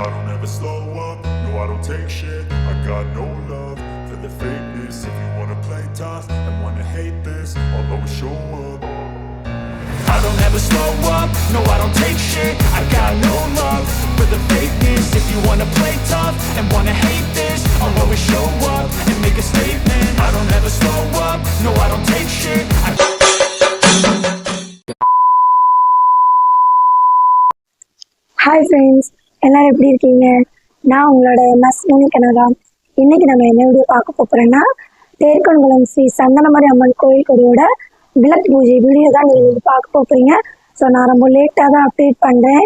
I don't ever slow up, no I don't take shit. I got no love for the fakeness. If you wanna play tough and wanna hate this, I'll always show up. I don't ever slow up, no I don't take shit. I got no love for the fakeness. If you wanna play tough and wanna hate this, I'll always show up and make a statement. I don't ever slow up, no I don't take shit. Hi friends, எல்லோரும் எப்படி இருக்கீங்க? நான் உங்களோட MS Kanaka. இன்றைக்கி நம்ம என்ன video பார்க்க போகிறோன்னா, தேர்க்கன்குளம் ஸ்ரீ சந்தனமாரி அம்மன் கோயில் கொடியோட விளக்கு பூஜை வீடியோ தான் நீங்கள் பார்க்க போகிறீங்க. ஸோ நான் ரொம்ப லேட்டாக தான் அப்டேட் பண்ணுறேன்.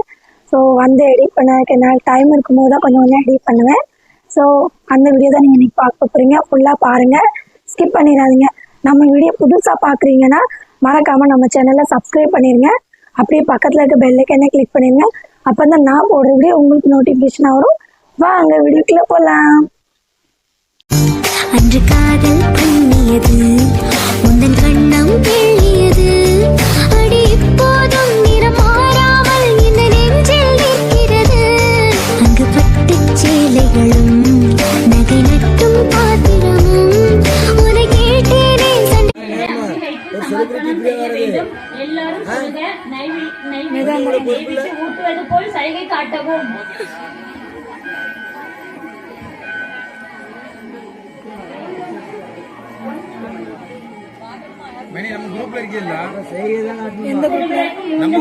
ஸோ வந்து எடிட் பண்ண என்னால் டைம் இருக்கும்போது தான் கொஞ்சம் எடிட் பண்ணுவேன். ஸோ அந்த வீடியோ தான் நீங்கள் இன்றைக்கி பார்க்க போகிறீங்க. ஃபுல்லாக பாருங்கள், ஸ்கிப் பண்ணிடாதீங்க. நம்ம வீடியோ புதுசாக பார்க்குறீங்கன்னா மறக்காமல் நம்ம சேனலை சப்ஸ்கிரைப் பண்ணிடுங்க. அப்படியே பக்கத்தில் இருக்க பெல் ஐக்கனை கிளிக் பண்ணிடுங்க. அப்போ தான் நான் போடுற வீடியோ உங்களுக்கு நோட்டிஃபிகேஷன் வரும். வாங்க வீடியோக்குள்ள போகலாம். அன்று காதல் பண்ணியது, உந்தன் கண்ணம் கேளியது, அடி இப்போதும் நிறம் மாறாமல் இந்த நெஞ்சில் நிற்கிறது. அங்கு பட்டு சேலைகளும் நகை நட்டும் பாத்திரமும் உன கேட்டேனே எல்லாரும் சொல்லுங்க. நெய்வேலிக்கு ஊட்டுவது போல் சலுகை காட்டவும்.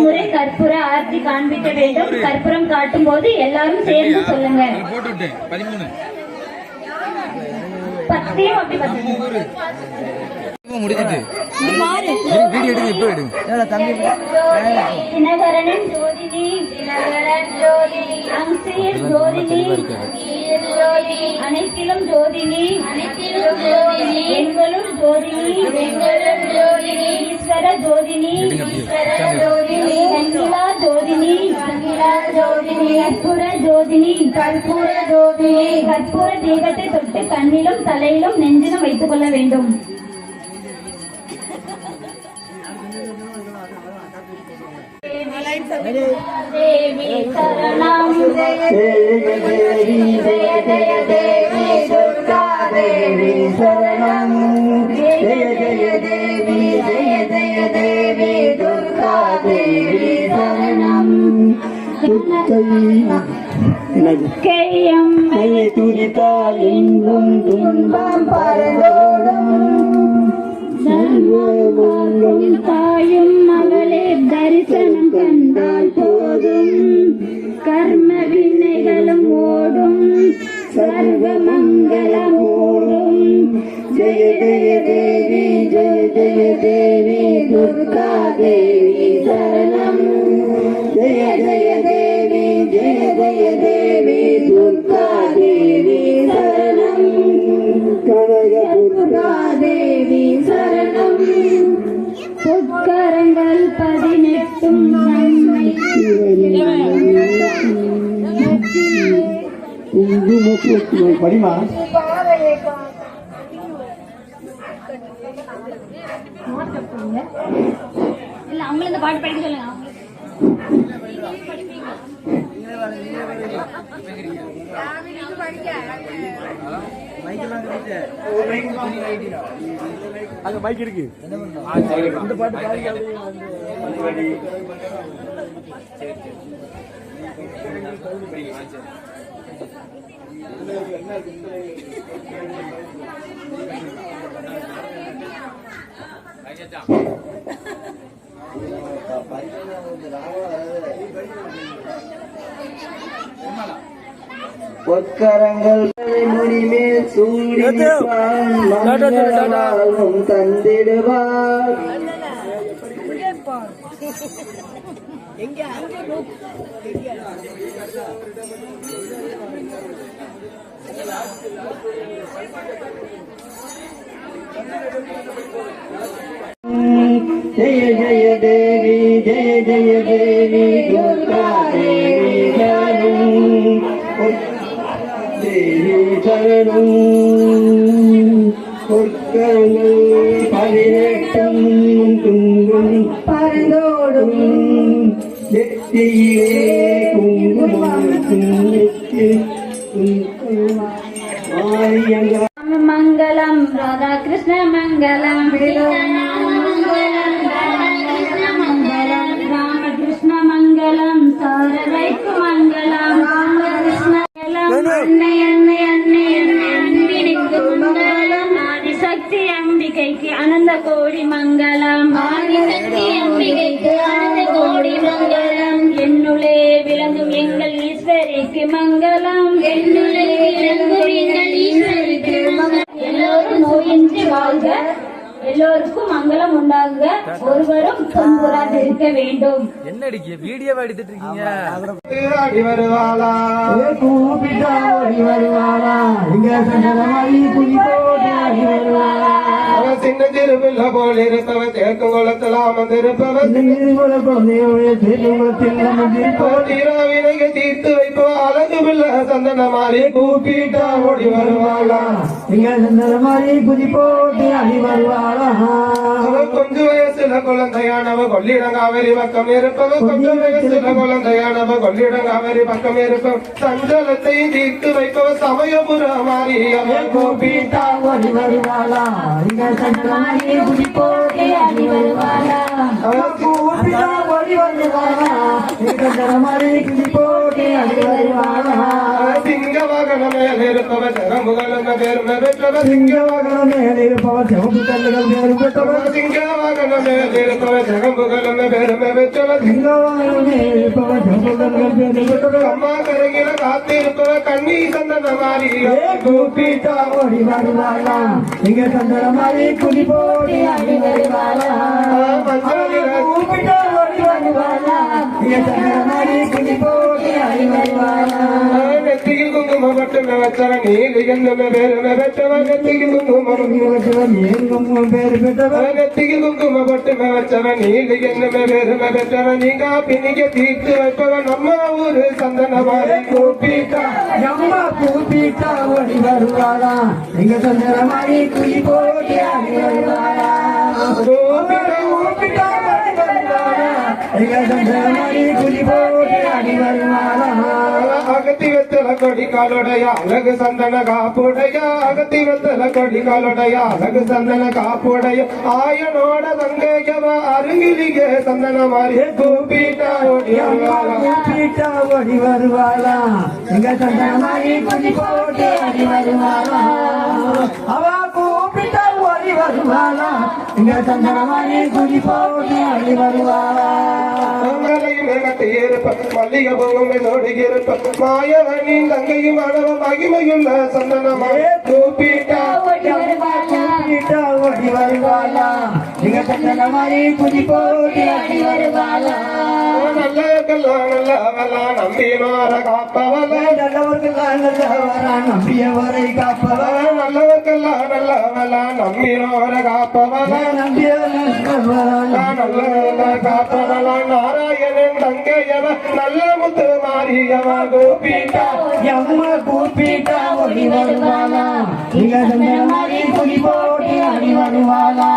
முறை கற்பூர ஆர்த்தி காண்பிக்க வேண்டும். கற்பூரம் காட்டும் போது எல்லாரும் சேர்ந்து சொல்லுங்க. 10 அப்படி தினகரனின் ஜோதினி, தினகரன் ஜோதினி, அங்சியர் ஜோதினி, அனைத்திலும் ஜோதினி, அனைத்திலும் ஜோதினி, எங்களுள் ஜோதினி, எங்களுள் ஜோதினி, ஈஸ்வர ஜோதினி, ஈஸ்வர ஜோதினி, கங்கிலா ஜோதினி, கங்கிலா ஜோதினி, கற்பூர ஜோதினி, கற்பூர ஜோதினி. கற்பூர தீபத்தை தொட்டு கண்ணிலும் தலையிலும் நெஞ்சிலும் வைத்துக் கொள்ள வேண்டும். தேவி சரணம், ஜெய தேவி, ஜெய ஜெய தேவி, துர்கா தேவி சரணம், ஜெய ஜெய தேவி, ஜெய ஜெய தேவி, துர்கா தேவி சரணம். கையம் துரித்தால் இன்பம் துன்பம் பரலோடும், சர்வமங்கலம் தாயும் மகளே தரிசனம் கண்டால் போதும், கர்ம வினைகளும் ஓடும், சர்வமங்கலம் ஓடும். ஜெய ஜெய தேவி, ஜெய ஜெய தேவி, துர்கா தேவி சரணம், ஜெய ஜெய தேவி, ஜெய ஜெய தேவி, துர்கா தேவி சரணம், துர்கா தேவி சரணம். பொற்கரங்கள் 18 நன்மை படிமா இல்ல அவங்கள இந்த பாட்டு படிக்க சொல்லுங்க. அங்க மைக் இருக்கு. இந்த பாட்டு பொற்கரங்கள் முடிமேல் சூடி மங்களம் தந்திடுவார். ஜெய ஜெய தேவி, ஜெய ஜெய தேவி, துர்கா தேவி சரணம், தேவி சரணம். பொற்கரங்கள் 18 துன்பம் பரந்தோடும், நெற்றியிலே குங்குமம் மாரியங்க மங்களம் ராதா கிருஷ்ண மங்களம் மங்களம் ராமகிருஷ்ண மங்களம் சாரதைக்கு மங்களம் ராமகிருஷ்ண அன்னை அன்னை அன்னை அன்னை அன்பினுக்கு மங்களம் ஆதிசக்தி அம்பிகைக்கு அனந்த கோடி மங்களம் ஆதிசக்தி அம்பிகைக்கு அனந்த கோடி மங்களம் என்னுளே விளங்கும் எங்கள் ஈஸ்வரிக்கு மங்களம் என்னுளே விளங்கும் எங்கள் ஈஸ்வரிக்கு மங்களம் எல்லோரும் நோயின்றி வாழ்க எல்லோருக்கும் மங்களம் உண்டாகுக ஒருவரும் துன்புறாது இருக்க வேண்டும் என்னடி வீடியோ எடுத்துட்டு இருக்கீங்க ஆடி வருவாளா கூப்பிட்டா ஓடி வருவாளா இங்க சந்தனமாயி குடி போட்டு ஆடி வருவாளா அவன் சின்ன திருவில்ல போல் இருப்பவன் தேக்கும் குளத்தில் அமர்ந்திருப்பவன் தீராவினையை தீர்த்து வைப்பவன் அழகு பிள்ளை சந்தனமாரி கூப்பிட்டா ஓடி வருவாளா இங்க சந்தனமாரி குடி போட்டு ஆடி வருவாளா அவன் கொஞ்சம் வயசுல குழந்தையானவ கொள்ளிடங்காவரி பக்கம் இருப்பவன் கொஞ்சம் வயசுல குழந்தையானவ கொள்ளிடங்காவரி பக்கம் இருப்பவன் சஞ்சலத்தை தீர்த்து வைப்பவன் சமயபுர மாறி அவன் கூப்பிட்டா ஓடி வருவாளா இங்க சந்தனமாரி குடி போட்டு ஆடி வருவாளா அவன் கூப்பிட்டா ஓடி வருவாளா இங்க சந்தனமாரி குடி போட்டு ஆடி வருவாளா சிங்க வாகனம் மேல் இருப்பவன் சிறம்புகளும் பெருமை பெற்றவன் சிங்க வாகனம் மேல் இருப்பவன் சிவப்பு கல்லுகள் பேரு பெற்றவன் சிங்க வாகனம் மேல் இருப்பவன் சிறம்புகளும் பெருமை பெற்றவன் சிங்க வாகனம் மேல் இருப்பவன் சிவப்பு கல்லுகள் பேரு பெற்றவன் அம்மா கருகில காத்திருப்பவன் கண்ணி சந்தன மாறி கூப்பிட்டா ஓடி வருவாளா இங்க சந்தன மாறி குடி போடி ஆடி வருவாளா கூப்பிட்டா ஓடி வருவாளா இங்க சந்தன மாறி குடி போடி ஆடி வருவாளா நெத்தியில் குங்குமம் மட்டுமே வச்சவன் நீலி என்னும் பேருமை பெற்றவன் நெத்தியில் குங்குமம் வச்சவன் நீங்கும் பேரு பெற்றவன் நெத்தியில் குங்குமம் மட்டுமே வச்சவன் நீலி என்னும் பேருமை பெற்றவன் நீங்க பிணிக்க தீர்த்து வைப்பவன் நம்ம ஊரு சந்தனமாரி கூப்பிட்டா அம்மா கூப்பிட்டா ஓடி வருவாளா எங்க சந்தனமாரி குடி போட்டி ஆடி வருவாளா கூப்பிட்டா ஓடி வருவாளா எங்க சந்தனமாரி குடி போட்டி ஆடி வருவாளா அகத்தி வெத்தல கொடி காலுடைய அழகு சந்தன காப்புடைய அகத்தி வெத்தல கொடி காலுடைய அழகு சந்தன காப்புடைய ஆயனோட தங்கையவ அருகிலிಗೆ சந்தன மாறி கூப்பிட்டா ஓடி வருவாளா கூப்பிட்டா ஓடி வருவாளா எங்க சந்தன மாறி குடி போட்டு ஆடி வருவாளா அவ கூப்பிட்டா ஓடி வருவாளா எங்க சந்தன மாறி குடி போட்டு ஆடி வருவாளா மல்லிகை பூவும் நோடுகிருப்ப மாயவனின் தங்கையும் அழவ மகிமையுள்ள சந்தனமாய் கூப்பிட்டா ஓடி வருவாளா நீங்க சந்தனமாரி குதி போட்டி ஆடி வருவாளா நல்லவர்களாம் நல்லவளா நம்பினோர காப்பவள நல்லவர்களாம் நல்லவளா நம்பியவரை காப்பவள நல்லவர்களாம் நல்லவளா நம்பினோர காப்பவள நல்லவள காப்பவள நாராயணன் தங்கையவ நல்ல முத்து மாரியவ கூப்பிட்டா எம்ம கூப்பிட்டா ஓடி வருவாளா நீங்க சந்தனமாரி குதி போட்டி ஆடி வருவாளா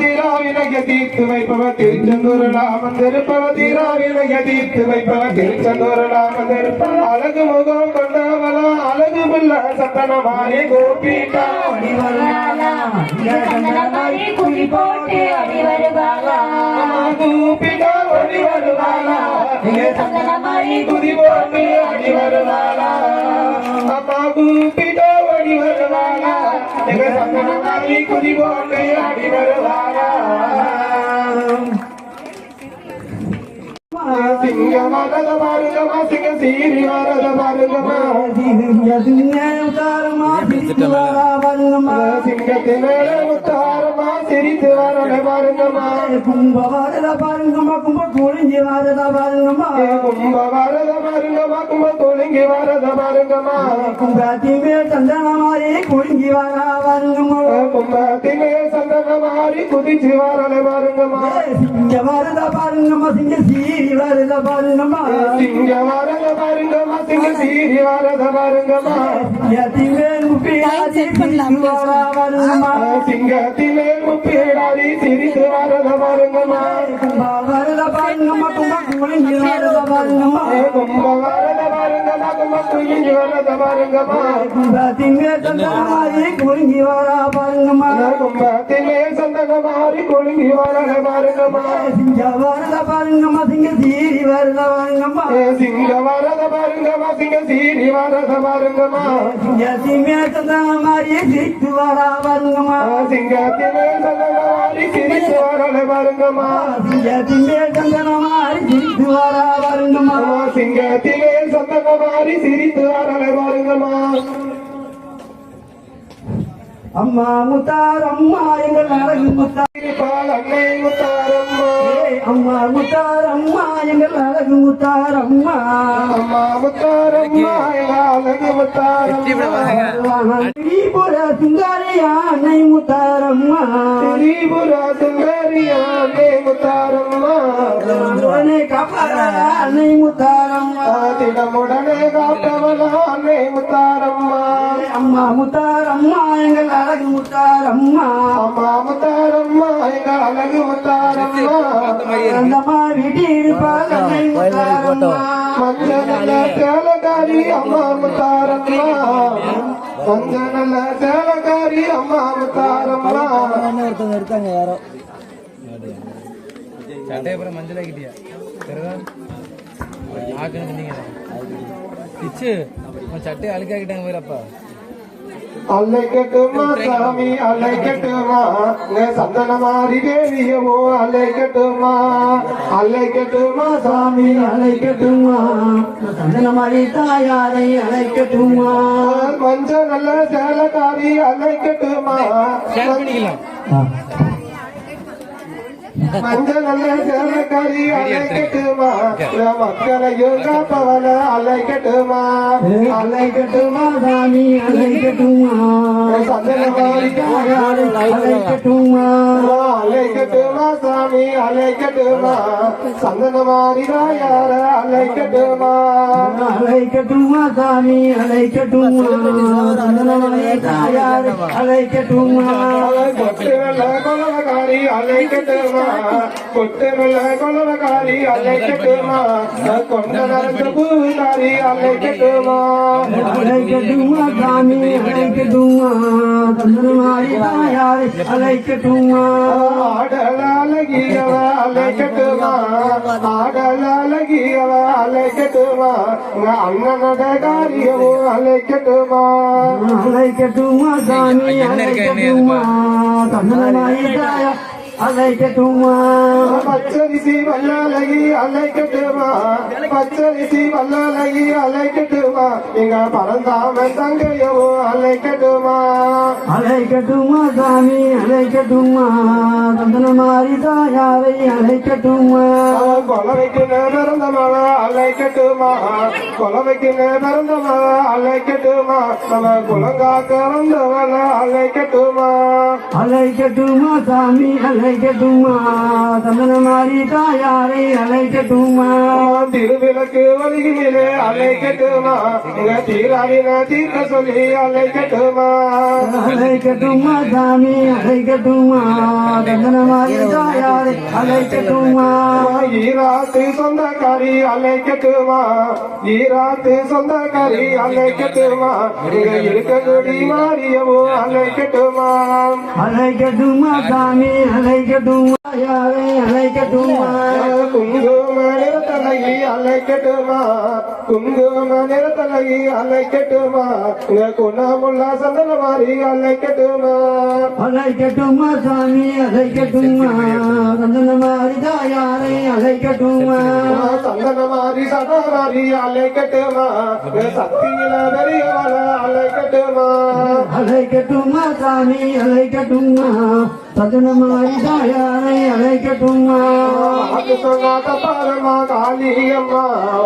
தீராவினைய தீர்த்து வைப்பவ திருச்செந்தூரலா வந்திருப்பவ தீராவினைய தீர்த்து வைப்பவ திருச்செந்தூரலா வந்திருப்பவ அழகு முகம் கொண்டவளா அழகு பிள்ள சந்தனமாரி கூப்பிட்டா ஓடி வருவாளா சந்தனமாரி குடி போட்டு ஆடி வருவாளா கூப்பிட்டா ஓடி வருவாளா சந்தனமாரி குடி போட்டு ஆடி வருவாளா அம்மா கூப்பிட்டா ஓடி வருவாளா சந்தனமாரி குடி போட்டு ஆடி வருவாளா சிங்க மரத பாருங்கம்மா சிங்க சீரி மரத பாருங்கம்மா சிங்கத்தின் மேல முத்தாரமா சிரித்து வரத பாருங்கம்மா கும்ப வரத பாருங்கம்மா கும்ப குளிஞ்சி வரத பாருங்கம்மா கும்ப வரத பாருங்கம்மா கும்ப குளிங்கி வரத பாருங்கம்மா கும்பத்தி மேல் சந்தனமாரி குளிங்கி வர பாருங்கம்மா கும்பத்தி மேல் சந்தனமாரி குதிச்சு வரத பாருங்கம்மா சிங்க வரத பாருங்கம்மா சிங்க சீரி வரத பாருங்கம்மா சிங்க வரத பாருங்கம்மா சிங்க சீரி வரத பாருங்கம்மா சிங்கத்தின் முப்பிடாதி சிங்கத்தின் முப்பிடாதி சிரித்து வரத பாருங்கம்மா கும்ப வரத பாருங்கம்மா கும்ப குளிங்கி வரத பாருங்கம்மா கும்ப வரத பாருங்கம்மா கும்ப குலுங்கி வரத பாருங்கம்மா கும்பத்திலே சந்தனமாரி குலுங்கி வரா பாருங்கம்மா கும்பத்திலே சந்தனமாரி குலுங்கி வரத பாருங்கம்மா சிங்க வரத பாருங்கம்மா சிங்க சீரி வரத பாருங்கம்மா சிங்க வரத பாருங்கம்மா சிங்க சீரி வரத பாருங்கம்மா சிங்கத்திலே சந்தனமாரி சிரித்து வரா பாருங்கம்மா சிங்கத்திலே சந்தனமாரி சிரித்து வரத பாருங்கம்மா சிங்கத்திலே சந்தனமாரி சிரித்து வரா பாருங்கம்மா சிங்கத்திலே சந்தனமாரி சிரித்து வரத பாருங்கம்மா அம்மா முத்தார் அம்மா எங்கள் அழகு முத்தார் பால் அன்னை முத்தாரம்மா அம்மா முத்தார் அம்மா எங்கள் அழகு முத்தார் அம்மா அம்மா முத்தாரம்மா அழகு முத்தாரம்மா திரிபுர சுந்தரியா அன்னை முத்தாரம்மா திரிபுர சுந்தரியா அன்னை முத்தாரம்மா உடனே காப்பாரா அன்னை முத்தாரம்மா தினமுடனே காத்தவளா அன்னை முத்தாரம்மா அம்மா முத்தார் அம்மா எங்கள் அழகு முத்தார் அம்மா அம்மா முத்தாரம்மா அழகு முத்தாரம்மா அந்தம்மா வீட்டில் இருப்பாள் அன்னை முத்தாரம்மா மஞ்சள் சேலக்காரி அம்மா முத்தாரம்மா மஞ்சள் சேலக்காரி அம்மா முத்தாரம்மா ஒருத்தவங்க இருக்காங்க யாரோ சட்டையை அப்புறம் மஞ்சள் ஆக்கிட்டியா ஆக்குன்னு சொன்னீங்க பிச்சு சட்டையை அழுக்காக்கிட்டாங்க வேறப்பா அலைக்கட்டுமா சாமி அலைக்கட்டுமா சந்தனமாரி தேவியவோ அலைக்கட்டுமா அலைக்கட்டுமா சாமி அழைக்கட்டுமா சந்தனமாரி தாயாரை அழைக்கட்டுமா மஞ்சள் நல்ல சேலக்காரி அலைக்கட்டுமா ஷேர் பண்ணிக்கலாம் மஞ்சள் நல்ல சேலக்காரி அலைக்கட்டுமா மக்களையும் காப்பவள அலைக்கட்டுமா அழைக்கட்டுமா சாமி அழைக்கட்டுமா சந்தனமாரி தாயாரை அழைக்கட்டுமா அலைக்கட்டுமா சாமி அலைக்கட்டுமா சந்தனமாரி தாயார அலைக்கட்டுமா அழைக்கட்டுமா சாமி அழைக்கட்டுமா சந்தனமாரி தாயாரை அழைக்கட்டுமா கொட்டு நல்ல கொலவகாரி அலைக்கட்டுமா கொட்டு நல்ல கொலவகாரி அலைக்கட்டுமா கொண்ட நடந்த பூதாரி அலைக்கட்டுமா அழைக்கட்டுமா சாமி அழைக்கட்டுமா சந்தனமாரி தாயாரை அழைக்கட்டுமா ஆடலாலகியவ அலைக்கட்டுமா ஆடலாலகியவ அலைக்கட்டுமா அண்ணனோட காரியமோ அலைக்கட்டுமா அழைக்கட்டுமா சாமி அழைக்கட்டுமா சந்தனமாரி தாயார் அழைக்கட்டுமா பச்சரிசி வல்லாலகி அலைக்கட்டுமா பச்சரிசி வல்லாலகி அலைக்கட்டுமா எங்க பரந்தாமன் தங்கையவோ அலைக்கட்டுமா அழைக்கட்டுமா சாமி அழைக்கட்டுமா சந்தனமாரி தாயாரை அழைக்கட்டுமா கொலவைக்கு பிறந்த மழை அலைக்கட்டுமா கொலவைக்கு பிறந்த மழை அலைக்கட்டுமா நம்ம குலங்காக்க வந்தவள அலைக்கட்டுமா அழைக்கட்டுமா சாமி அழைக்கட்டுமா சந்தனமாரி தாயாரை அழைக்கட்டுமா திருவிளக்கு வழியிலே அலைக்கட்டுமா எங்க தீராவின தீர்க்க சொல்லி அலைக்கட்டுமா அழைக்கட்டுமா சாமி அழைக்கட்டுமா சந்தனமாரி தாயாரை அழைக்கட்டுமா ஈராத்து சொந்தக்காரி அலைக்கட்டுமா ஈராத்து சொந்தக்காரி அலைக்கட்டுமா இங்க இருக்கக்கூடிய மாரியவோ அலைக்கட்டுமா அழைக்கட்டுமா சாமி அழைக்கட்டுமா யாரை அழைக்கட்டுமா குங்கும நிறத்தலகி அலைக்கட்டுமா குங்கும நிறத்தலகி அலைக்கட்டுமா இங்க குணமுள்ள சந்தன மாறி அலைக்கட்டுமா அழைக்கட்டுமா சாமி அழைக்கட்டுமா சந்தனமாரி தாயாரை அழைக்கட்டுமா சந்தன மாறி சதா மாறி அலைக்கட்டுமா சக்தியில பெரியவள அலைக்கட்டுமா அழைக்கட்டுமா சாமி அழைக்கட்டுமா சந்தனமாரி தாயாரை அழைக்கட்டுமா அது சொன்னாத பாரம்மா காளியம்மா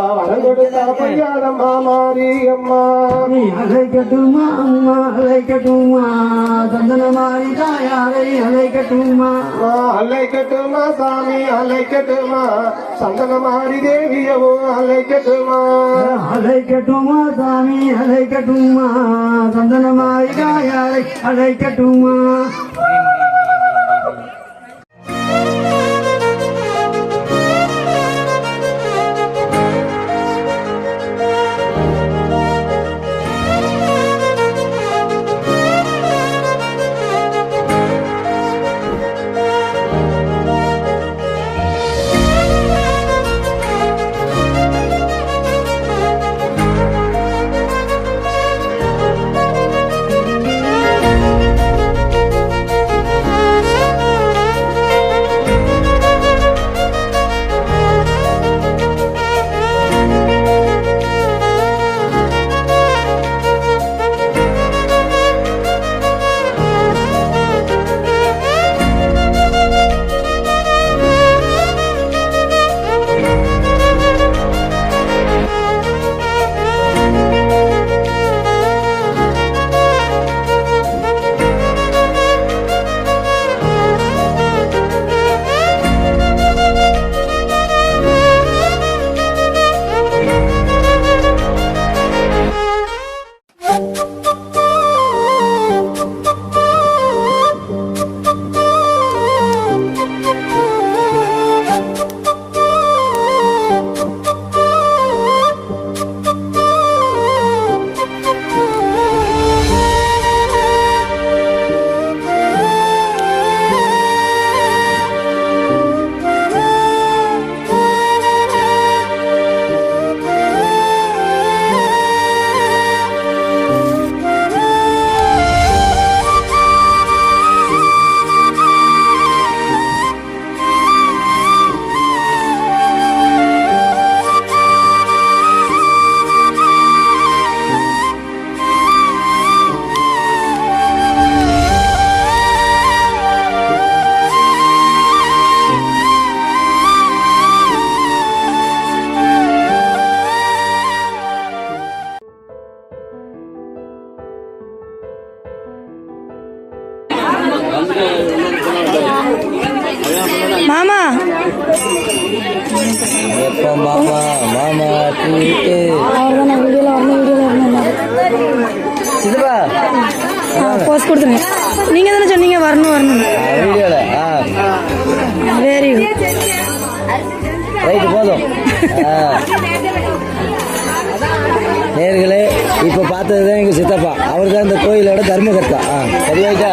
வரம் கொடுத்த பையாரம்மா மாரியம்மா நீ அழைக்கட்டுமா அம்மா அழைக்கட்டுமா சந்தனமாரி தாயாரை அழைக்கட்டுமா அலைக்கட்டுமா சாமி அலைக்கட்டுமா சந்தன மாறி தேவியவோ அலைக்கட்டுமா அழைக்கட்டுமா சாமி அழைக்கட்டுமா சந்தனமாரி தாயாரை அழைக்கட்டுமா மாமா எப்ப மாமா மாமா கூட்டு அவர் தான் வீடியோவில் வரணும் சித்தப்பா போஸ்ட் கொடுத்துருங்க. நீங்கள் தானே சொன்னீங்க வரணும் வீடியோல வெரி குட். ரைட்டு போதும். நேர்களே இப்போ பார்த்தது தான் எங்கள் சித்தப்பா. அவர் தான் இந்த கோயிலோட தர்மகர்த்தா. சரியாயிட்டா